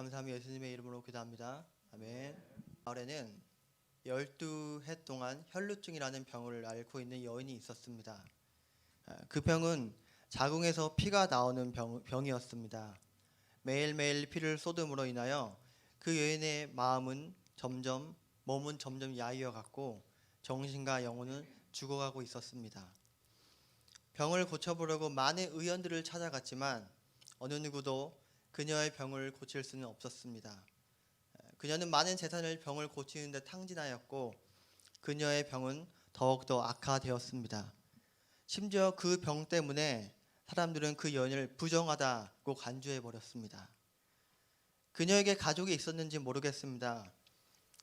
감사함이 예수님의 이름으로 기도합니다. 아멘. 마을에는 12해 동안 혈루증이라는 병을 앓고 있는 여인이 있었습니다. 그 병은 자궁에서 피가 나오는 병이었습니다. 매일매일 피를 쏟음으로 인하여 그 여인의 몸은 점점 야위어 갔고 정신과 영혼은 죽어가고 있었습니다. 병을 고쳐보려고 많은 의원들을 찾아갔지만 어느 누구도 그녀의 병을 고칠 수는 없었습니다. 그녀는 많은 재산을 병을 고치는 데 탕진하였고 그녀의 병은 더욱더 악화되었습니다. 심지어 그 병 때문에 사람들은 그 여인을 부정하다고 간주해버렸습니다. 그녀에게 가족이 있었는지 모르겠습니다.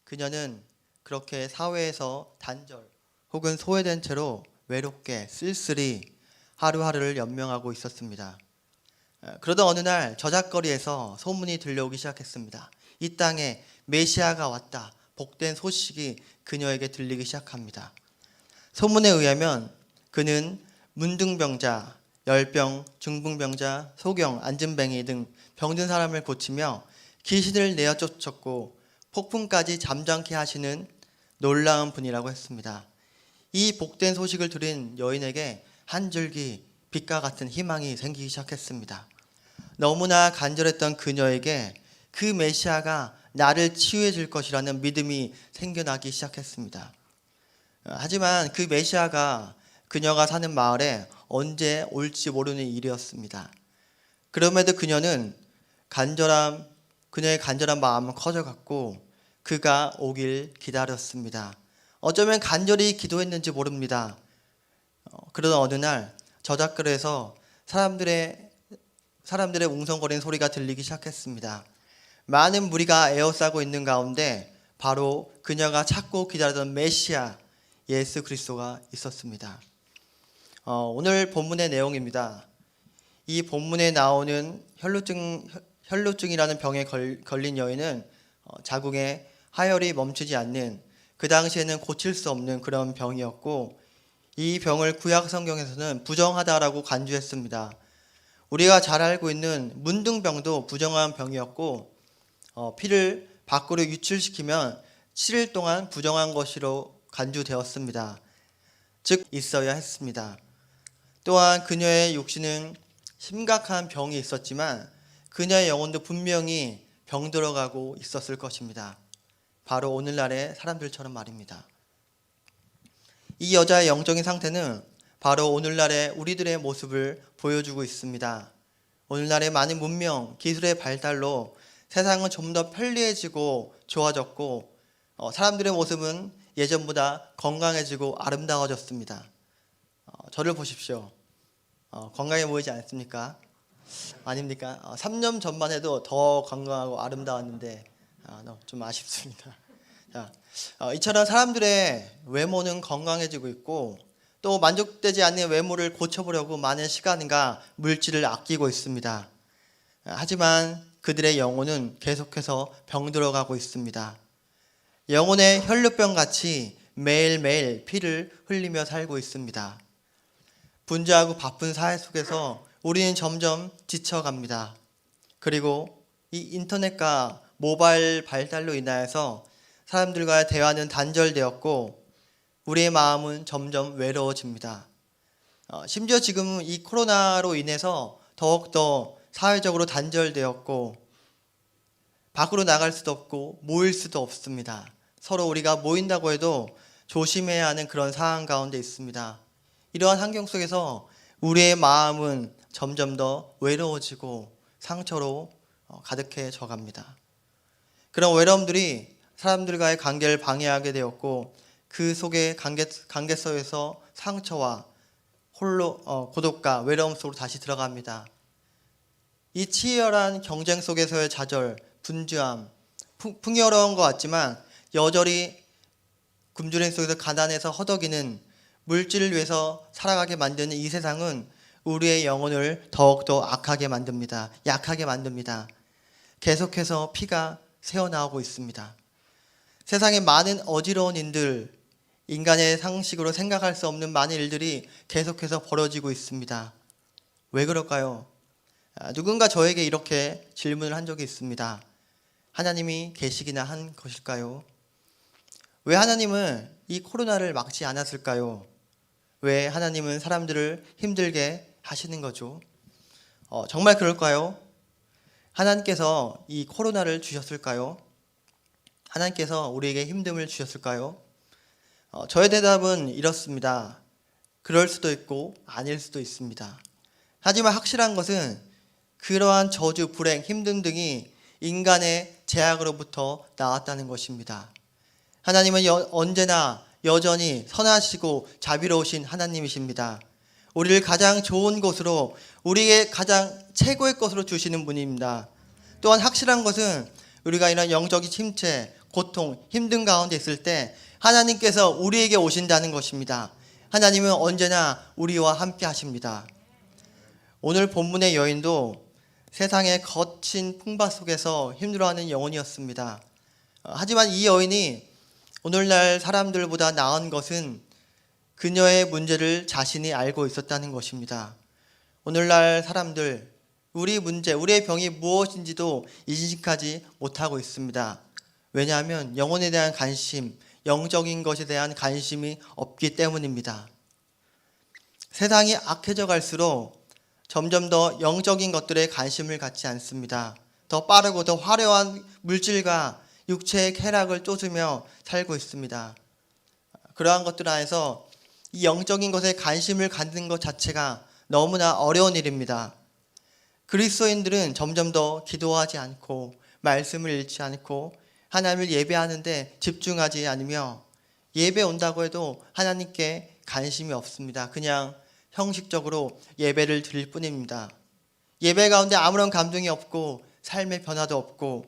그녀는 그렇게 사회에서 단절 혹은 소외된 채로 외롭게 쓸쓸히 하루하루를 연명하고 있었습니다. 그러던 어느 날 저작거리에서 소문이 들려오기 시작했습니다. 이 땅에 메시아가 왔다. 복된 소식이 그녀에게 들리기 시작합니다. 소문에 의하면 그는 문둥병자, 열병, 중풍병자, 소경, 안진뱅이 등 병든 사람을 고치며 귀신을 내어 쫓았고 폭풍까지 잠잠케 하시는 놀라운 분이라고 했습니다. 이 복된 소식을 들은 여인에게 한 줄기 빛과 같은 희망이 생기기 시작했습니다. 너무나 간절했던 그녀에게 그 메시아가 나를 치유해 줄 것이라는 믿음이 생겨나기 시작했습니다. 하지만 그 메시아가 그녀가 사는 마을에 언제 올지 모르는 일이었습니다. 그럼에도 그녀의 간절한 마음은 커져갔고 그가 오길 기다렸습니다. 어쩌면 간절히 기도했는지 모릅니다. 그러던 어느 날 저작거리에서 사람들의 웅성거리는 소리가 들리기 시작했습니다. 많은 무리가 에워싸고 있는 가운데 바로 그녀가 찾고 기다리던 메시아 예수 그리스도가 있었습니다. 오늘 본문의 내용입니다. 이 본문에 나오는 혈루증이라는 병에 걸린 여인은 자궁에 하혈이 멈추지 않는, 그 당시에는 고칠 수 없는 그런 병이었고 이 병을 구약 성경에서는 부정하다라고 간주했습니다. 우리가 잘 알고 있는 문둥병도 부정한 병이었고 피를 밖으로 유출시키면 7일 동안 부정한 것으로 간주되었습니다. 즉 있어야 했습니다. 또한 그녀의 육신은 심각한 병이 있었지만 그녀의 영혼도 분명히 병들어가고 있었을 것입니다. 바로 오늘날의 사람들처럼 말입니다. 이 여자의 영적인 상태는 바로 오늘날의 우리들의 모습을 보여주고 있습니다. 오늘날의 많은 문명, 기술의 발달로 세상은 좀 더 편리해지고 좋아졌고 사람들의 모습은 예전보다 건강해지고 아름다워졌습니다. 저를 보십시오. 건강해 보이지 않습니까? 아닙니까? 3년 전만 해도 더 건강하고 아름다웠는데 좀 아쉽습니다. 이처럼 사람들의 외모는 건강해지고 있고 또 만족되지 않는 외모를 고쳐보려고 많은 시간과 물질을 아끼고 있습니다. 하지만 그들의 영혼은 계속해서 병들어가고 있습니다. 영혼의 혈루병같이 매일매일 피를 흘리며 살고 있습니다. 분주하고 바쁜 사회 속에서 우리는 점점 지쳐갑니다. 그리고 이 인터넷과 모바일 발달로 인하여서 사람들과의 대화는 단절되었고 우리의 마음은 점점 외로워집니다. 심지어 지금 이 코로나로 인해서 더욱더 사회적으로 단절되었고 밖으로 나갈 수도 없고 모일 수도 없습니다. 서로 우리가 모인다고 해도 조심해야 하는 그런 상황 가운데 있습니다. 이러한 환경 속에서 우리의 마음은 점점 더 외로워지고 상처로 가득해져 갑니다. 그런 외로움들이 사람들과의 관계를 방해하게 되었고 그 속에 관계 속에서 상처와 고독과 외로움 속으로 다시 들어갑니다. 이 치열한 경쟁 속에서의 좌절, 분주함, 풍요로운 것 같지만 여전히 굶주림 속에서 가난해서 허덕이는 물질을 위해서 살아가게 만드는 이 세상은 우리의 영혼을 더욱더 악하게 만듭니다. 약하게 만듭니다. 계속해서 피가 새어나오고 있습니다. 세상에 많은 어지러운 일들, 인간의 상식으로 생각할 수 없는 많은 일들이 계속해서 벌어지고 있습니다. 왜 그럴까요? 누군가 저에게 이렇게 질문을 한 적이 있습니다. 하나님이 계시기나 한 것일까요? 왜 하나님은 이 코로나를 막지 않았을까요? 왜 하나님은 사람들을 힘들게 하시는 거죠? 정말 그럴까요? 하나님께서 이 코로나를 주셨을까요? 하나님께서 우리에게 힘듦을 주셨을까요? 저의 대답은 이렇습니다. 그럴 수도 있고 아닐 수도 있습니다. 하지만 확실한 것은 그러한 저주, 불행, 힘듦 등이 인간의 제약으로부터 나왔다는 것입니다. 하나님은 언제나 여전히 선하시고 자비로우신 하나님이십니다. 우리를 가장 좋은 곳으로, 우리에게 가장 최고의 것으로 주시는 분입니다. 또한 확실한 것은 우리가 이런 영적인 침체, 고통, 힘든 가운데 있을 때 하나님께서 우리에게 오신다는 것입니다. 하나님은 언제나 우리와 함께 하십니다. 오늘 본문의 여인도 세상의 거친 풍파 속에서 힘들어하는 영혼이었습니다. 하지만 이 여인이 오늘날 사람들보다 나은 것은 그녀의 문제를 자신이 알고 있었다는 것입니다. 오늘날 사람들, 우리 문제, 우리의 병이 무엇인지도 인식하지 못하고 있습니다. 왜냐하면 영혼에 대한 관심, 영적인 것에 대한 관심이 없기 때문입니다. 세상이 악해져 갈수록 점점 더 영적인 것들에 관심을 갖지 않습니다. 더 빠르고 더 화려한 물질과 육체의 쾌락을 쫓으며 살고 있습니다. 그러한 것들 안에서 이 영적인 것에 관심을 갖는 것 자체가 너무나 어려운 일입니다. 그리스도인들은 점점 더 기도하지 않고 말씀을 읽지 않고 하나님을 예배하는데 집중하지 않으며 예배 온다고 해도 하나님께 관심이 없습니다. 그냥 형식적으로 예배를 드릴 뿐입니다. 예배 가운데 아무런 감동이 없고 삶의 변화도 없고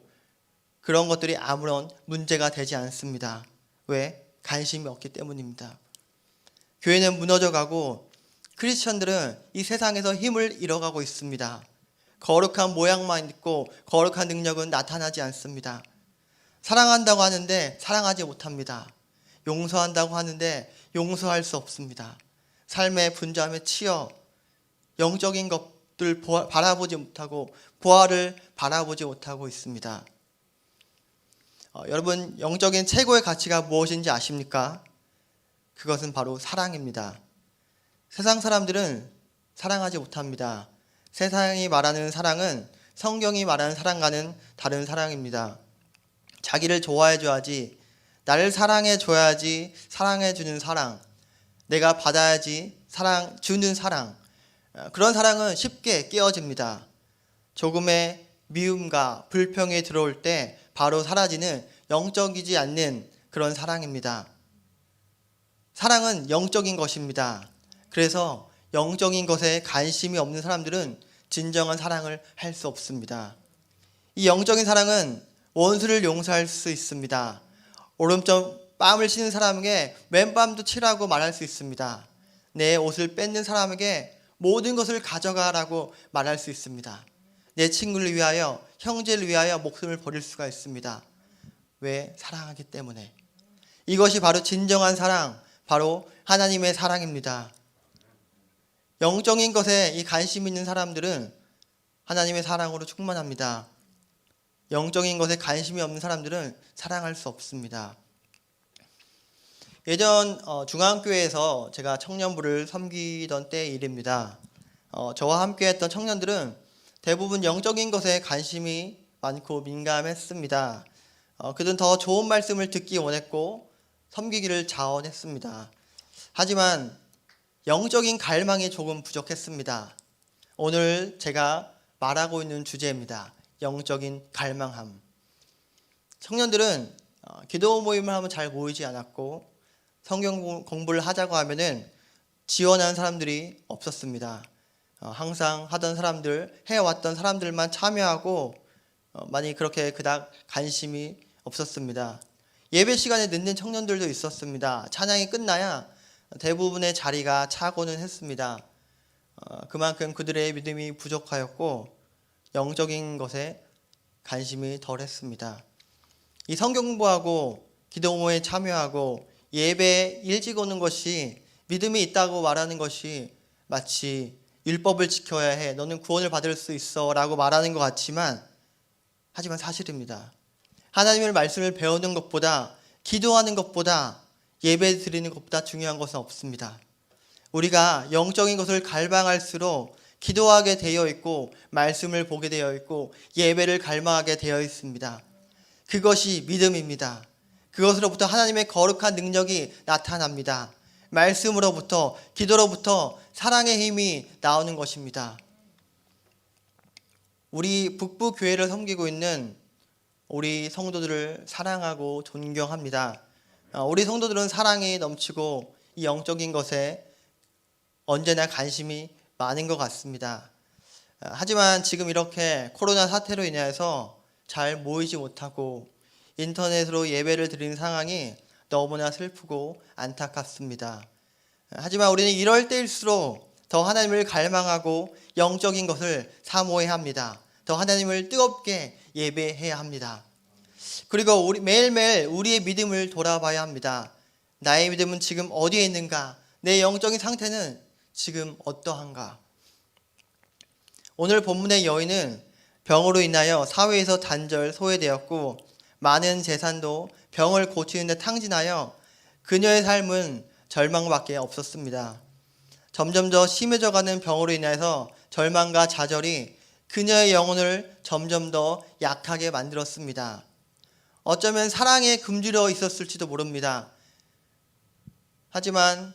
그런 것들이 아무런 문제가 되지 않습니다. 왜? 관심이 없기 때문입니다. 교회는 무너져가고 크리스천들은 이 세상에서 힘을 잃어가고 있습니다. 거룩한 모양만 있고 거룩한 능력은 나타나지 않습니다. 사랑한다고 하는데 사랑하지 못합니다. 용서한다고 하는데 용서할 수 없습니다. 삶의 분주함에 치여 영적인 것들 바라보지 못하고 부활을 바라보지 못하고 있습니다. 여러분, 영적인 최고의 가치가 무엇인지 아십니까? 그것은 바로 사랑입니다. 세상 사람들은 사랑하지 못합니다. 세상이 말하는 사랑은 성경이 말하는 사랑과는 다른 사랑입니다. 자기를 좋아해줘야지, 나를 사랑해줘야지 사랑해주는 사랑, 내가 받아야지 사랑 주는 사랑, 그런 사랑은 쉽게 깨어집니다. 조금의 미움과 불평이 들어올 때 바로 사라지는 영적이지 않는 그런 사랑입니다. 사랑은 영적인 것입니다. 그래서 영적인 것에 관심이 없는 사람들은 진정한 사랑을 할 수 없습니다. 이 영적인 사랑은 원수를 용서할 수 있습니다. 오른쪽 뺨을 치는 사람에게 맨뺨도 치라고 말할 수 있습니다. 내 옷을 뺏는 사람에게 모든 것을 가져가라고 말할 수 있습니다. 내 친구를 위하여, 형제를 위하여 목숨을 버릴 수가 있습니다. 왜? 사랑하기 때문에. 이것이 바로 진정한 사랑, 바로 하나님의 사랑입니다. 영적인 것에 이 관심 있는 사람들은 하나님의 사랑으로 충만합니다. 영적인 것에 관심이 없는 사람들은 사랑할 수 없습니다. 예전 중앙교회에서 제가 청년부를 섬기던 때의 일입니다. 저와 함께 했던 청년들은 대부분 영적인 것에 관심이 많고 민감했습니다. 그들은 더 좋은 말씀을 듣기 원했고 섬기기를 자원했습니다. 하지만 영적인 갈망이 조금 부족했습니다. 오늘 제가 말하고 있는 주제입니다. 영적인 갈망함. 청년들은 기도 모임을 하면 잘 모이지 않았고 성경 공부를 하자고 하면은 지원하는 사람들이 없었습니다. 항상 하던 사람들, 해왔던 사람들만 참여하고 많이 그렇게 그닥 관심이 없었습니다. 예배 시간에 늦는 청년들도 있었습니다. 찬양이 끝나야 대부분의 자리가 차고는 했습니다. 그만큼 그들의 믿음이 부족하였고 영적인 것에 관심이 덜했습니다. 이 성경 공부하고 기도 모임에 참여하고 예배에 일찍 오는 것이 믿음이 있다고 말하는 것이 마치 율법을 지켜야 해, 너는 구원을 받을 수 있어 라고 말하는 것 같지만 하지만 사실입니다. 하나님의 말씀을 배우는 것보다, 기도하는 것보다, 예배 드리는 것보다 중요한 것은 없습니다. 우리가 영적인 것을 갈망할수록 기도하게 되어 있고, 말씀을 보게 되어 있고, 예배를 갈망하게 되어 있습니다. 그것이 믿음입니다. 그것으로부터 하나님의 거룩한 능력이 나타납니다. 말씀으로부터, 기도로부터 사랑의 힘이 나오는 것입니다. 우리 북부교회를 섬기고 있는 우리 성도들을 사랑하고 존경합니다. 우리 성도들은 사랑이 넘치고 이 영적인 것에 언제나 관심이 많은 것 같습니다. 하지만 지금 이렇게 코로나 사태로 인해서 잘 모이지 못하고 인터넷으로 예배를 드리는 상황이 너무나 슬프고 안타깝습니다. 하지만 우리는 이럴 때일수록 더 하나님을 갈망하고 영적인 것을 사모해야 합니다. 더 하나님을 뜨겁게 예배해야 합니다. 그리고 매일매일 우리의 믿음을 돌아봐야 합니다. 나의 믿음은 지금 어디에 있는가? 내 영적인 상태는 지금 어떠한가? 오늘 본문의 여인은 병으로 인하여 사회에서 단절 소외되었고 많은 재산도 병을 고치는 데 탕진하여 그녀의 삶은 절망밖에 없었습니다. 점점 더 심해져가는 병으로 인해서 절망과 좌절이 그녀의 영혼을 점점 더 약하게 만들었습니다. 어쩌면 사랑에 굶주려 있었을지도 모릅니다. 하지만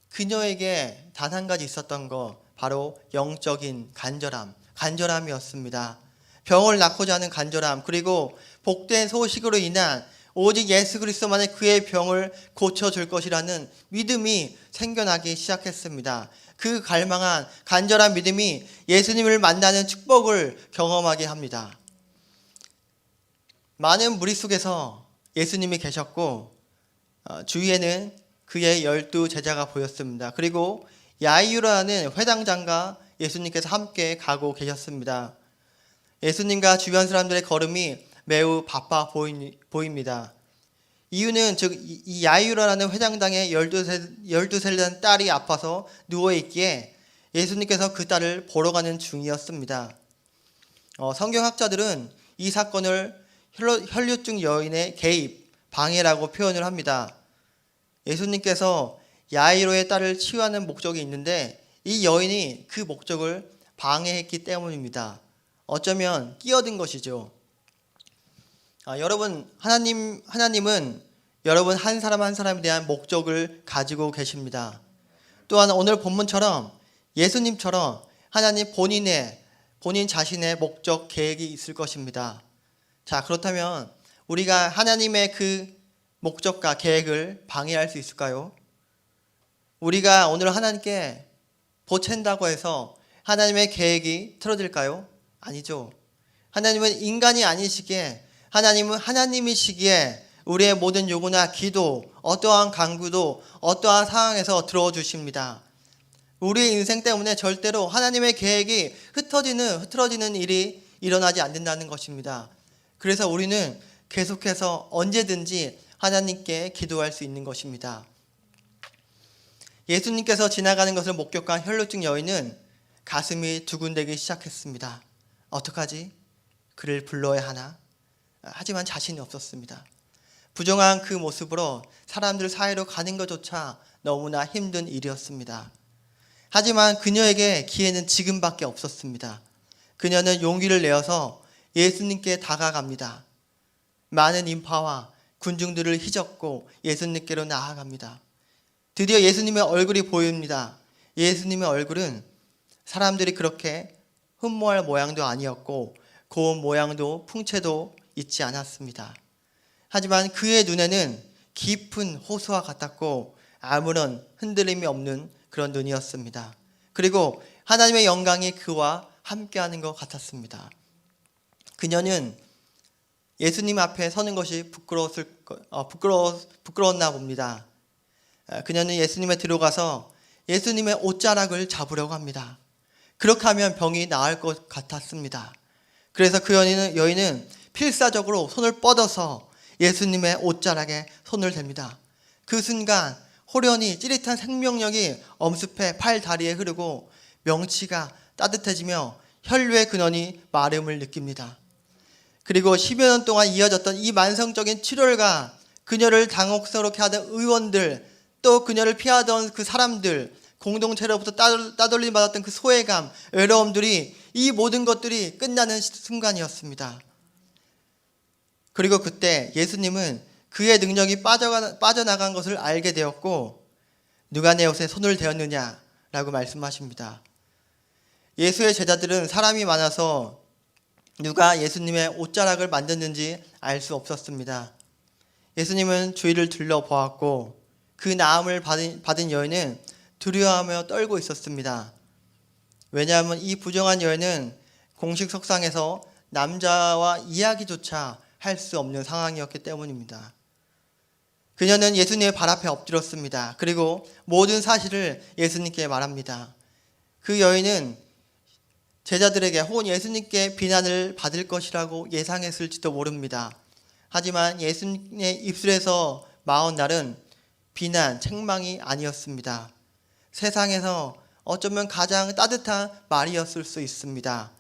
그녀에게 단 한 가지 있었던 거, 바로 영적인 간절함이었습니다. 병을 낳고자 하는 간절함, 그리고 복된 소식으로 인한 오직 예수 그리스도만의 그의 병을 고쳐줄 것이라는 믿음이 생겨나기 시작했습니다. 그 갈망한 간절한 믿음이 예수님을 만나는 축복을 경험하게 합니다. 많은 무리 속에서 예수님이 계셨고 주위에는 그의 12 제자가 보였습니다. 그리고 야이로라는 회당장과 예수님께서 함께 가고 계셨습니다. 예수님과 주변 사람들의 걸음이 매우 바빠 보입니다. 이유는 즉 이 야이로라는 회당장의 12살 된 딸이 아파서 누워있기에 예수님께서 그 딸을 보러 가는 중이었습니다. 성경학자들은 이 사건을 혈류증 여인의 개입, 방해라고 표현을 합니다. 예수님께서 야이로의 딸을 치유하는 목적이 있는데 이 여인이 그 목적을 방해했기 때문입니다. 어쩌면 끼어든 것이죠. 여러분, 하나님은 여러분 한 사람 한 사람에 대한 목적을 가지고 계십니다. 또한 오늘 본문처럼 예수님처럼 하나님 본인 자신의 목적, 계획이 있을 것입니다. 자, 그렇다면 우리가 하나님의 그 목적과 계획을 방해할 수 있을까요? 우리가 오늘 하나님께 보챈다고 해서 하나님의 계획이 틀어질까요? 아니죠. 하나님은 인간이 아니시기에, 하나님은 하나님이시기에 우리의 모든 요구나 기도, 어떠한 간구도 어떠한 상황에서 들어주십니다. 우리의 인생 때문에 절대로 하나님의 계획이 흐트러지는 일이 일어나지 않는다는 것입니다. 그래서 우리는 계속해서 언제든지 하나님께 기도할 수 있는 것입니다. 예수님께서 지나가는 것을 목격한 혈루증 여인은 가슴이 두근대기 시작했습니다. 어떡하지? 그를 불러야 하나? 하지만 자신이 없었습니다. 부정한 그 모습으로 사람들 사이로 가는 것조차 너무나 힘든 일이었습니다. 하지만 그녀에게 기회는 지금밖에 없었습니다. 그녀는 용기를 내어서 예수님께 다가갑니다. 많은 인파와 군중들을 휘젓고 예수님께로 나아갑니다. 드디어 예수님의 얼굴이 보입니다. 예수님의 얼굴은 사람들이 그렇게 흠모할 모양도 아니었고 고운 모양도 풍채도 있지 않았습니다. 하지만 그의 눈에는 깊은 호수와 같았고 아무런 흔들림이 없는 그런 눈이었습니다. 그리고 하나님의 영광이 그와 함께하는 것 같았습니다. 그녀는 예수님 앞에 서는 것이 부끄러웠나 봅니다. 그녀는 예수님에 들어가서 예수님의 옷자락을 잡으려고 합니다. 그렇게 하면 병이 나을 것 같았습니다. 그래서 그 여인은 필사적으로 손을 뻗어서 예수님의 옷자락에 손을 댑니다. 그 순간 호련히 찌릿한 생명력이 엄습해 팔 다리에 흐르고 명치가 따뜻해지며 혈류의 근원이 마름을 느낍니다. 그리고 10여 년 동안 이어졌던 이 만성적인 출혈과 그녀를 당혹스럽게 하던 의원들, 또 그녀를 피하던 그 사람들, 공동체로부터 따돌림 받았던 그 소외감, 외로움들이, 이 모든 것들이 끝나는 순간이었습니다. 그리고 그때 예수님은 그의 능력이 빠져나간 것을 알게 되었고, 누가 내 옷에 손을 대었느냐 라고 말씀하십니다. 예수의 제자들은 사람이 많아서 누가 예수님의 옷자락을 만졌는지 알 수 없었습니다. 예수님은 주위를 둘러보았고 그 나음을 받은 여인은 두려워하며 떨고 있었습니다. 왜냐하면 이 부정한 여인은 공식 석상에서 남자와 이야기조차 할 수 없는 상황이었기 때문입니다. 그녀는 예수님의 발 앞에 엎드렸습니다. 그리고 모든 사실을 예수님께 말합니다. 그 여인은 제자들에게 혹은 예수님께 비난을 받을 것이라고 예상했을지도 모릅니다. 하지만 예수님의 입술에서 나온 말은 비난, 책망이 아니었습니다. 세상에서 어쩌면 가장 따뜻한 말이었을 수 있습니다.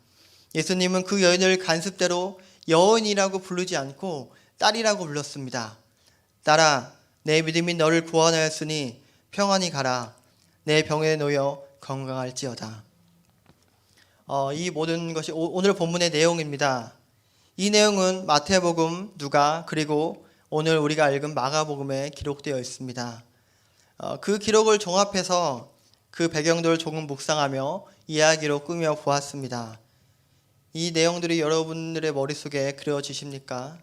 예수님은 그 여인을 간습대로 여인이라고 부르지 않고 딸이라고 불렀습니다. 딸아, 내 믿음이 너를 구원하였으니 평안히 가라. 내 병에 놓여 건강할지어다. 이 모든 것이 오늘 본문의 내용입니다. 이 내용은 마태복음, 누가, 그리고 오늘 우리가 읽은 마가복음에 기록되어 있습니다. 그 기록을 종합해서 그 배경들을 조금 묵상하며 이야기로 꾸며 보았습니다. 이 내용들이 여러분들의 머릿속에 그려지십니까?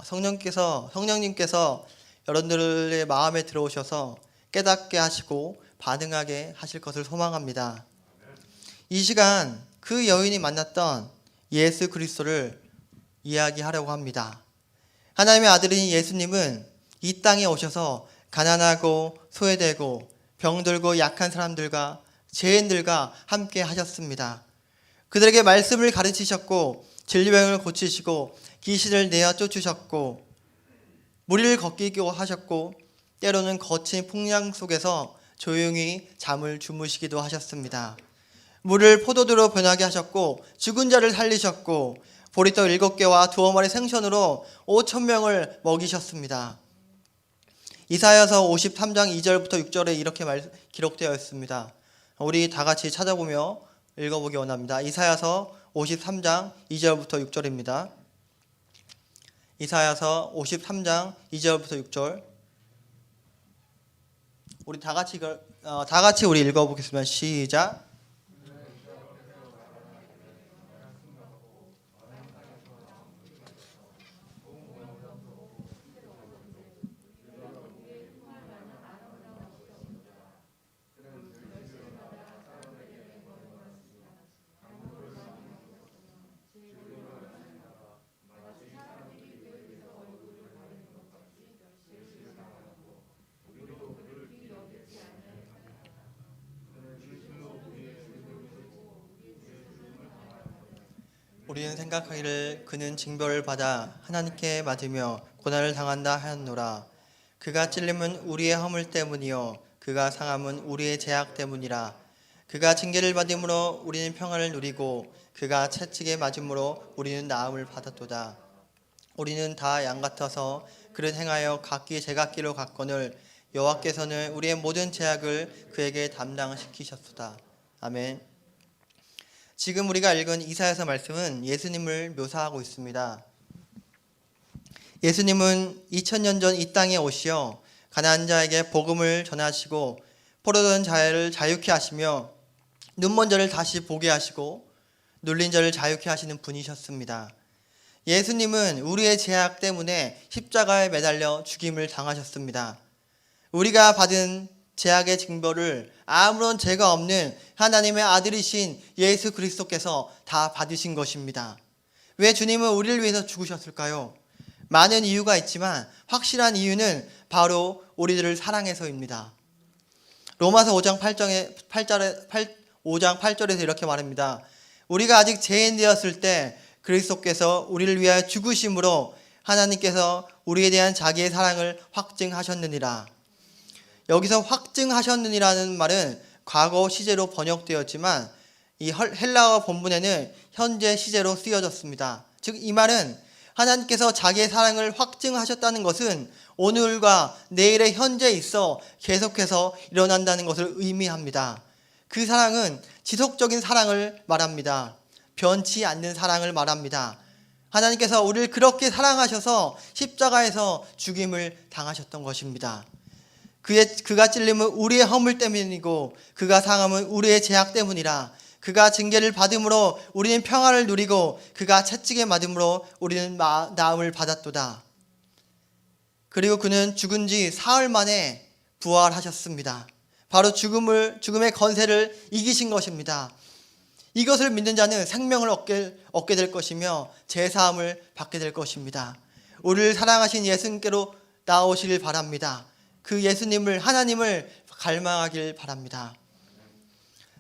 성령님께서 여러분들의 마음에 들어오셔서 깨닫게 하시고 반응하게 하실 것을 소망합니다. 이 시간 그 여인이 만났던 예수 그리스도를 이야기하려고 합니다. 하나님의 아들인 예수님은 이 땅에 오셔서 가난하고 소외되고 병들고 약한 사람들과 죄인들과 함께 하셨습니다. 그들에게 말씀을 가르치셨고 진리병을 고치시고 귀신을 내어 쫓으셨고 무리를 걷기도 하셨고 때로는 거친 풍랑 속에서 조용히 잠을 주무시기도 하셨습니다. 물을 포도주로 변하게 하셨고 죽은 자를 살리셨고 보리떡 7개와 2어머니 생선으로 5,000명을 먹이셨습니다. 이사야서 53장 2절부터 6절에 이렇게 기록되어 있습니다. 우리 다 같이 찾아보며 읽어보기 원합니다. 이사야서 53장 2절부터 6절입니다. 이사야서 53장 2절부터 6절. 우리 다 같이 우리 읽어보겠습니다. 시작. 우리는 생각하기를 그는 징벌을 받아 하나님께 맞으며 고난을 당한다 하였노라. 그가 찔림은 우리의 허물 때문이요 그가 상함은 우리의 죄악 때문이라. 그가 징계를 받음으로 우리는 평안을 누리고 그가 채찍에 맞음으로 우리는 나음을 받았도다. 우리는 다 양 같아서 그를 행하여 각기 제각기로 갔거늘 여호와께서는 우리의 모든 죄악을 그에게 담당시키셨도다. 아멘. 지금 우리가 읽은 이사야서 말씀은 예수님을 묘사하고 있습니다. 예수님은 2000년 전 이 땅에 오시어 가난한 자에게 복음을 전하시고 포로된 자를 자유케 하시며 눈먼 자를 다시 보게 하시고 눌린 자를 자유케 하시는 분이셨습니다. 예수님은 우리의 죄악 때문에 십자가에 매달려 죽임을 당하셨습니다. 우리가 받은 죄악의 징벌을 아무런 죄가 없는 하나님의 아들이신 예수 그리스도께서 다 받으신 것입니다. 왜 주님은 우리를 위해서 죽으셨을까요? 많은 이유가 있지만 확실한 이유는 바로 우리들을 사랑해서입니다. 로마서 5장 8절에서 이렇게 말합니다. 우리가 아직 죄인 되었을 때 그리스도께서 우리를 위하여 죽으심으로 하나님께서 우리에 대한 자기의 사랑을 확증하셨느니라. 여기서 확증하셨느니라는 말은 과거 시제로 번역되었지만 이 헬라어 본문에는 현재 시제로 쓰여졌습니다. 즉 이 말은 하나님께서 자기의 사랑을 확증하셨다는 것은 오늘과 내일의 현재에 있어 계속해서 일어난다는 것을 의미합니다. 그 사랑은 지속적인 사랑을 말합니다. 변치 않는 사랑을 말합니다. 하나님께서 우리를 그렇게 사랑하셔서 십자가에서 죽임을 당하셨던 것입니다. 그가 찔림은 우리의 허물 때문이고 그가 상함은 우리의 죄악 때문이라. 그가 징계를 받음으로 우리는 평안을 누리고 그가 채찍에 맞음으로 우리는 나음을 받았도다. 그리고 그는 죽은 지 사흘 만에 부활하셨습니다. 바로 죽음의 건세를 이기신 것입니다. 이것을 믿는 자는 생명을 얻게 될 것이며 제사함을 받게 될 것입니다. 우리를 사랑하신 예수님께로 나오시길 바랍니다. 그 예수님을, 하나님을 갈망하길 바랍니다.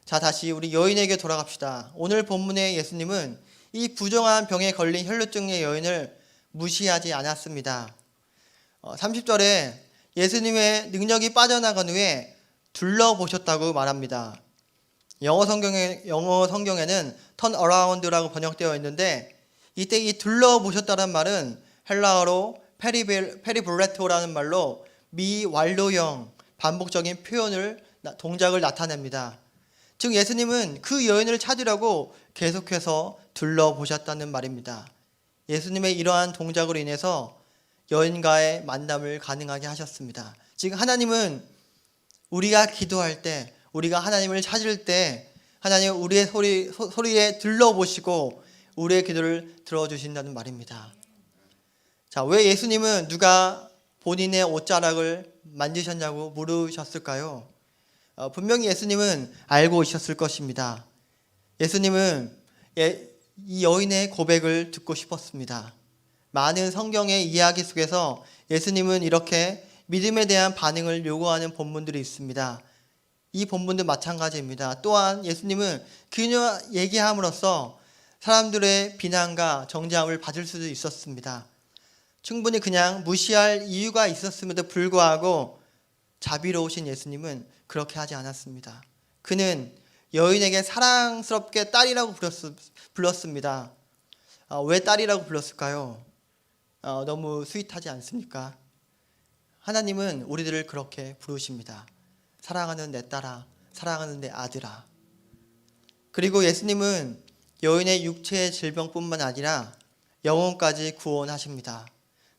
자, 다시 우리 여인에게 돌아갑시다. 오늘 본문의 예수님은 이 부정한 병에 걸린 혈루증의 여인을 무시하지 않았습니다. 30절에 예수님의 능력이 빠져나간 후에 둘러보셨다고 말합니다. 영어 성경에는 turn around라고 번역되어 있는데, 이때 이 둘러보셨다는 말은 헬라어로 페리볼레토라는 말로 미완료형 반복적인 동작을 나타냅니다. 즉 예수님은 그 여인을 찾으려고 계속해서 둘러보셨다는 말입니다. 예수님의 이러한 동작으로 인해서 여인과의 만남을 가능하게 하셨습니다. 즉 하나님은 우리가 기도할 때, 우리가 하나님을 찾을 때 하나님은 우리의 소리에 들러보시고 우리의 기도를 들어주신다는 말입니다. 자, 왜 예수님은 누가 본인의 옷자락을 만지셨냐고 물으셨을까요? 분명히 예수님은 알고 있었을 것입니다. 예수님은 이 여인의 고백을 듣고 싶었습니다. 많은 성경의 이야기 속에서 예수님은 이렇게 믿음에 대한 반응을 요구하는 본문들이 있습니다. 이 본문도 마찬가지입니다. 또한 예수님은 그녀 얘기함으로써 사람들의 비난과 정죄함을 받을 수도 있었습니다. 충분히 그냥 무시할 이유가 있었음에도 불구하고 자비로우신 예수님은 그렇게 하지 않았습니다. 그는 여인에게 사랑스럽게 딸이라고 불렀습니다. 왜 딸이라고 불렀을까요? 너무 스윗하지 않습니까? 하나님은 우리들을 그렇게 부르십니다. 사랑하는 내 딸아, 사랑하는 내 아들아. 그리고 예수님은 여인의 육체의 질병뿐만 아니라 영혼까지 구원하십니다.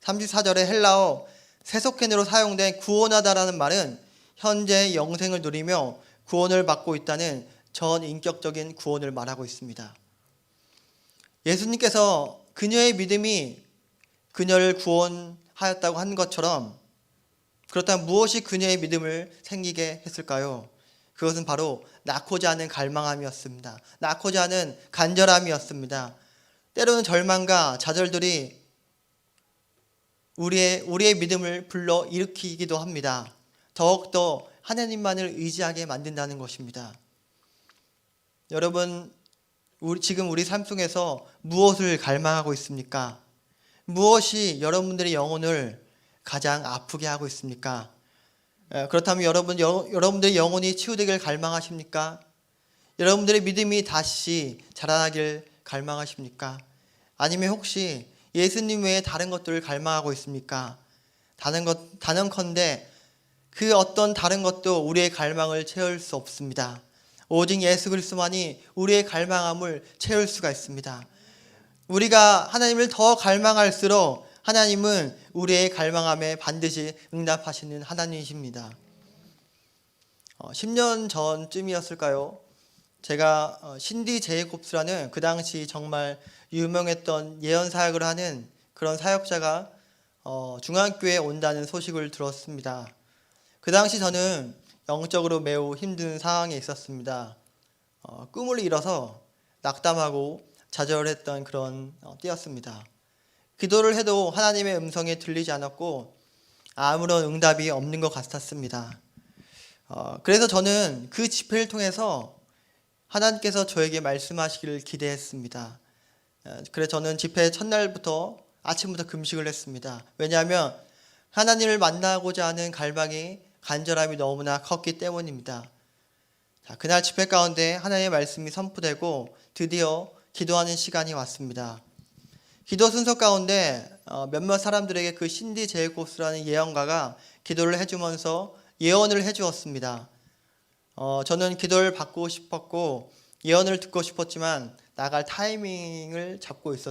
34절의 헬라어 세속현으로 사용된 구원하다라는 말은 현재 영생을 누리며 구원을 받고 있다는 전인격적인 구원을 말하고 있습니다. 예수님께서 그녀의 믿음이 그녀를 구원하였다고 한 것처럼, 그렇다면 무엇이 그녀의 믿음을 생기게 했을까요? 그것은 바로 낳고자 하는 갈망함이었습니다. 낳고자 하는 간절함이었습니다. 때로는 절망과 좌절들이 우리의 믿음을 불러 일으키기도 합니다. 더욱더 하나님만을 의지하게 만든다는 것입니다. 여러분, 지금 우리 삶 속에서 무엇을 갈망하고 있습니까? 무엇이 여러분들의 영혼을 가장 아프게 하고 있습니까? 그렇다면 여러분들의 영혼이 치유되길 갈망하십니까? 여러분들의 믿음이 다시 자라나길 갈망하십니까? 아니면 혹시 예수님 외에 다른 것들을 갈망하고 있습니까? 단언컨대 그 어떤 다른 것도 우리의 갈망을 채울 수 없습니다. 오직 예수 그리스도만이 우리의 갈망함을 채울 수가 있습니다. 우리가 하나님을 더 갈망할수록 하나님은 우리의 갈망함에 반드시 응답하시는 하나님이십니다. 10년 전쯤이었을까요? 제가 신디 제이콥스라는 그 당시 정말 유명했던 예언 사역을 하는 그런 사역자가 중앙교회에 온다는 소식을 들었습니다. 그 당시 저는 영적으로 매우 힘든 상황에 있었습니다. 꿈을 잃어서 낙담하고 좌절했던 그런 때였습니다. 기도를 해도 하나님의 음성이 들리지 않았고 아무런 응답이 없는 것 같았습니다. 그래서 저는 그 집회를 통해서 하나님께서 저에게 말씀하시기를 기대했습니다. 그래서 저는 집회 첫날부터 아침부터 금식을 했습니다. 왜냐하면 하나님을 만나고자 하는 갈망이, 간절함이 너무나 컸기 때문입니다. 그날 집회 가운데 하나님의 말씀이 선포되고 드디어 기도하는 시간이 왔습니다. 기도 순서 가운데 몇몇 사람들에게 그 신디 제이콥스라는 예언가가 기도를 해주면서 예언을 해주었습니다. 저는 기도를 받고 싶었고 예언을 듣고 싶었지만 나갈 타이밍을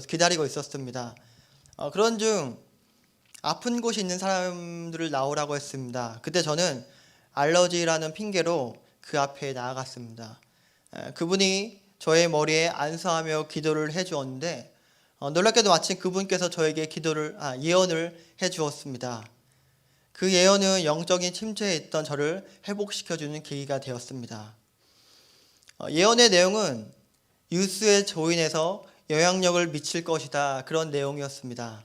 기다리고 있었습니다. 그런 중 아픈 곳이 있는 사람들을 나오라고 했습니다. 그때 저는 알러지라는 핑계로 그 앞에 나아갔습니다. 그분이 저의 머리에 안수하며 기도를 해주었는데 놀랍게도 마침 그분께서 저에게 예언을 해주었습니다. 그 예언은 영적인 침체에 있던 저를 회복시켜주는 계기가 되었습니다. 예언의 내용은 유스의 조인에서 영향력을 미칠 것이다, 그런 내용이었습니다.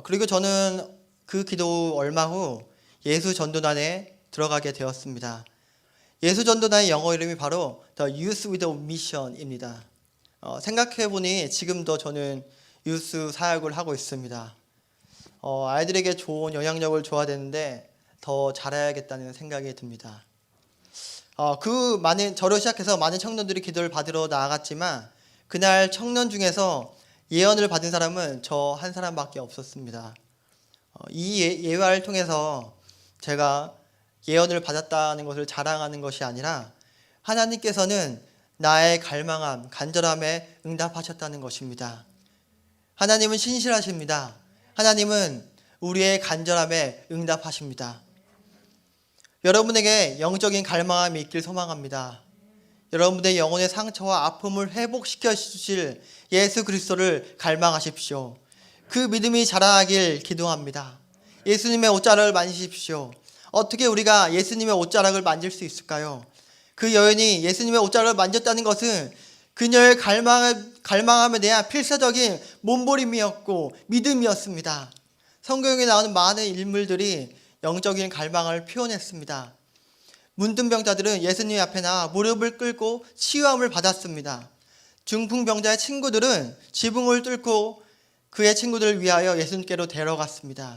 그리고 저는 그 기도 얼마 후 예수 전도단에 들어가게 되었습니다. 예수 전도단의 영어 이름이 바로 The Youth with a Mission입니다. 생각해보니 지금도 저는 유스 사역을 하고 있습니다. 아이들에게 좋은 영향력을 줘야 되는데 더 잘해야겠다는 생각이 듭니다. 저로 시작해서 많은 청년들이 기도를 받으러 나아갔지만 그날 청년 중에서 예언을 받은 사람은 저 한 사람밖에 없었습니다. 이 예화를 통해서 제가 예언을 받았다는 것을 자랑하는 것이 아니라 하나님께서는 나의 갈망함, 간절함에 응답하셨다는 것입니다. 하나님은 신실하십니다. 하나님은 우리의 간절함에 응답하십니다. 여러분에게 영적인 갈망함이 있길 소망합니다. 여러분의 영혼의 상처와 아픔을 회복시켜 주실 예수 그리스도를 갈망하십시오. 그 믿음이 자라나길 기도합니다. 예수님의 옷자락을 만지십시오. 어떻게 우리가 예수님의 옷자락을 만질 수 있을까요? 그 여인이 예수님의 옷자락을 만졌다는 것은 그녀의 갈망함에 대한 필사적인 몸부림이었고 믿음이었습니다. 성경에 나오는 많은 인물들이 영적인 갈망을 표현했습니다. 문둥병자들은 예수님 앞에 나와 무릎을 꿇고 치유함을 받았습니다. 중풍병자의 친구들은 지붕을 뚫고 그의 친구들을 위하여 예수님께로 데려갔습니다.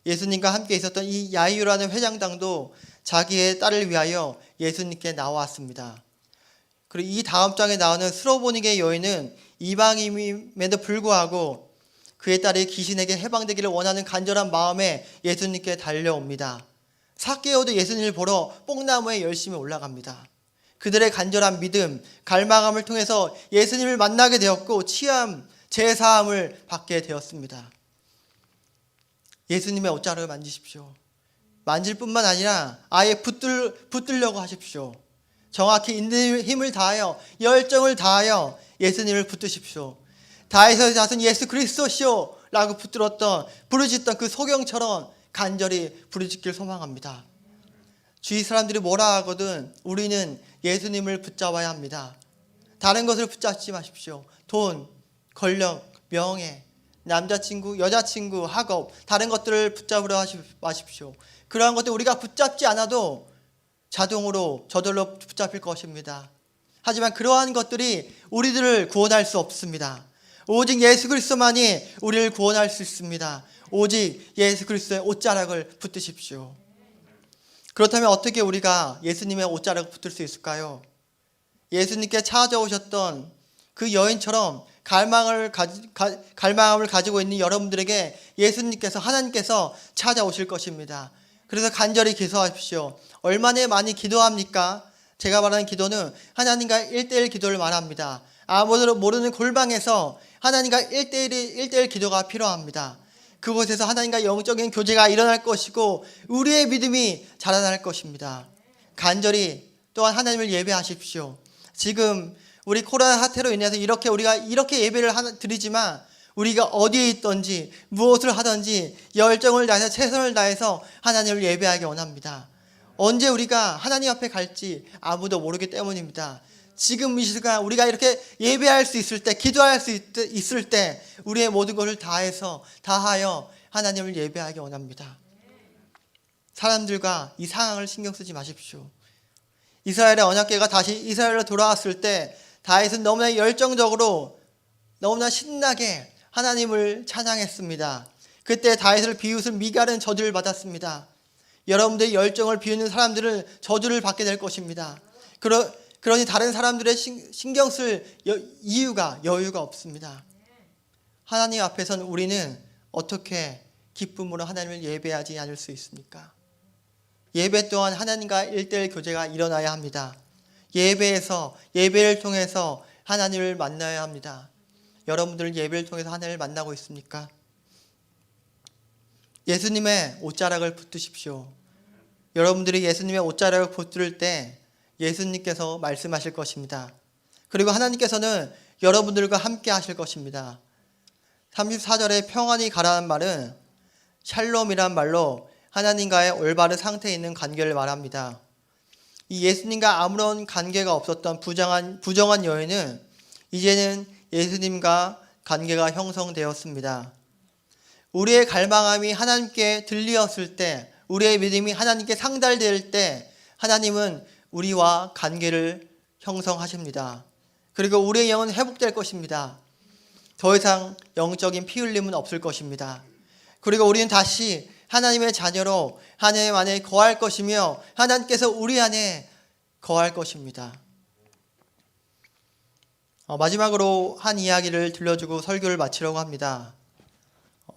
예수님과 함께 있었던 이 야이로라는 회장당도 자기의 딸을 위하여 예수님께 나왔습니다. 그리고 이 다음 장에 나오는 스로보닉의 여인은 이방인임에도 불구하고 그의 딸이 귀신에게 해방되기를 원하는 간절한 마음에 예수님께 달려옵니다. 삭개오도 예수님을 보러 뽕나무에 열심히 올라갑니다. 그들의 간절한 믿음, 갈망함을 통해서 예수님을 만나게 되었고 치유함, 제사함을 받게 되었습니다. 예수님의 옷자락을 만지십시오. 만질 뿐만 아니라 아예 붙들려고 하십시오. 정확히 있는 힘을 다하여 열정을 다하여 예수님을 붙드십시오. 다윗의 자손 예수 그리스도시오 라고 부르짖던 그 소경처럼 간절히 부르짖길 소망합니다. 주위 사람들이 뭐라 하거든 우리는 예수님을 붙잡아야 합니다. 다른 것을 붙잡지 마십시오. 돈, 권력, 명예, 남자친구, 여자친구, 학업, 다른 것들을 붙잡으려 마십시오. 그러한 것들 우리가 붙잡지 않아도 자동으로 저절로 붙잡힐 것입니다. 하지만 그러한 것들이 우리들을 구원할 수 없습니다. 오직 예수 그리스도만이 우리를 구원할 수 있습니다. 오직 예수 그리스도의 옷자락을 붙드십시오. 그렇다면 어떻게 우리가 예수님의 옷자락을 붙들 수 있을까요? 예수님께 찾아오셨던 그 여인처럼 갈망함을 가지고 있는 여러분들에게 하나님께서 찾아오실 것입니다. 그래서 간절히 기도하십시오. 얼마나 많이 기도합니까? 제가 말하는 기도는 하나님과 1대1 기도를 말합니다. 아무도 모르는 골방에서 하나님과 1대1 기도가 필요합니다. 그곳에서 하나님과 영적인 교제가 일어날 것이고 우리의 믿음이 자라날 것입니다. 간절히 또한 하나님을 예배하십시오. 지금 우리 코로나 사태로 인해서 우리가 이렇게 예배를 드리지만 우리가 어디에 있든지 무엇을 하든지 열정을 다해서 최선을 다해서 하나님을 예배하기 원합니다. 언제 우리가 하나님 앞에 갈지 아무도 모르기 때문입니다. 지금 이 시간 우리가 이렇게 예배할 수 있을 때, 기도할 수 있을 때 우리의 모든 것을 다하여 하나님을 예배하기 원합니다. 사람들과 이 상황을 신경 쓰지 마십시오. 이스라엘의 언약궤가 다시 이스라엘로 돌아왔을 때 다윗은 너무나 열정적으로 너무나 신나게 하나님을 찬양했습니다. 그때 다윗을 비웃은 미갈은 저주를 받았습니다. 여러분들의 열정을 비우는 사람들은 저주를 받게 될 것입니다. 그러니 다른 사람들의 신경 쓸 여유가 없습니다. 하나님 앞에서는 우리는 어떻게 기쁨으로 하나님을 예배하지 않을 수 있습니까? 예배 또한 하나님과 1:1 교제가 일어나야 합니다. 예배를 통해서 하나님을 만나야 합니다. 여러분들 예배를 통해서 하나님을 만나고 있습니까? 예수님의 옷자락을 붙드십시오. 여러분들이 예수님의 옷자락을 붙들 때 예수님께서 말씀하실 것입니다. 그리고 하나님께서는 여러분들과 함께 하실 것입니다. 34절에 평안히 가라는 말은 샬롬이란 말로 하나님과의 올바른 상태에 있는 관계를 말합니다. 이 예수님과 아무런 관계가 없었던 부정한 여인은 이제는 예수님과 관계가 형성되었습니다. 우리의 갈망함이 하나님께 들리었을 때, 우리의 믿음이 하나님께 상달될 때 하나님은 우리와 관계를 형성하십니다. 그리고 우리의 영은 회복될 것입니다. 더 이상 영적인 피 흘림은 없을 것입니다. 그리고 우리는 다시 하나님의 자녀로 하나님 안에 거할 것이며 하나님께서 우리 안에 거할 것입니다. 마지막으로 한 이야기를 들려주고 설교를 마치려고 합니다.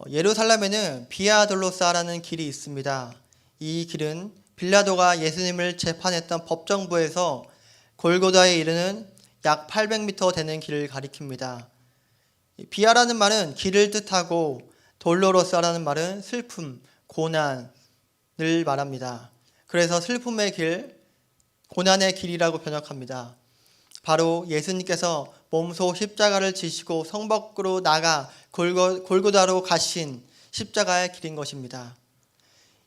예루살렘에는 비아돌로사라는 길이 있습니다. 이 길은 빌라도가 예수님을 재판했던 법정부에서 골고다에 이르는 약 800m 되는 길을 가리킵니다. 비아라는 말은 길을 뜻하고 돌로로사라는 말은 슬픔, 고난을 말합니다. 그래서 슬픔의 길, 고난의 길이라고 번역합니다. 바로 예수님께서 몸소 십자가를 지시고 성 밖으로 나가 골고다로 가신 십자가의 길인 것입니다.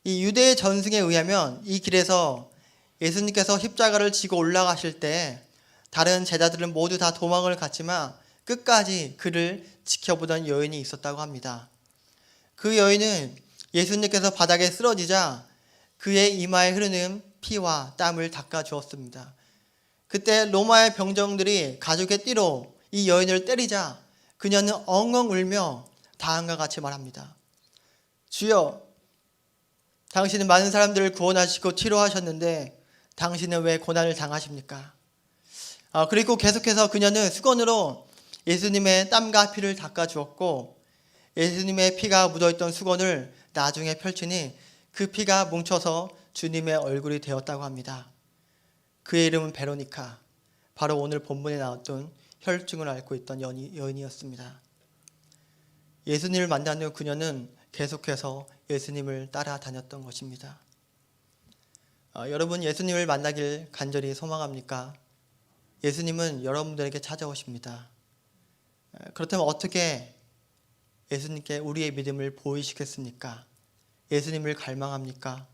이 유대의 전승에 의하면 이 길에서 예수님께서 십자가를 지고 올라가실 때 다른 제자들은 모두 다 도망을 갔지만 끝까지 그를 지켜보던 여인이 있었다고 합니다. 그 여인은 예수님께서 바닥에 쓰러지자 그의 이마에 흐르는 피와 땀을 닦아 주었습니다. 그때 로마의 병정들이 가죽의 띠로 이 여인을 때리자 그녀는 엉엉 울며 다음과 같이 말합니다. 주여, 당신은 많은 사람들을 구원하시고 치료하셨는데 당신은 왜 고난을 당하십니까? 그리고 계속해서 그녀는 수건으로 예수님의 땀과 피를 닦아 주었고 예수님의 피가 묻어있던 수건을 나중에 펼치니 그 피가 뭉쳐서 주님의 얼굴이 되었다고 합니다. 그의 이름은 베로니카, 바로 오늘 본문에 나왔던 혈증을 앓고 있던 여인이었습니다. 예수님을 만난 후 그녀는 계속해서 예수님을 따라다녔던 것입니다. 여러분, 예수님을 만나길 간절히 소망합니까? 예수님은 여러분들에게 찾아오십니다. 그렇다면 어떻게 예수님께 우리의 믿음을 보이시겠습니까? 예수님을 갈망합니까?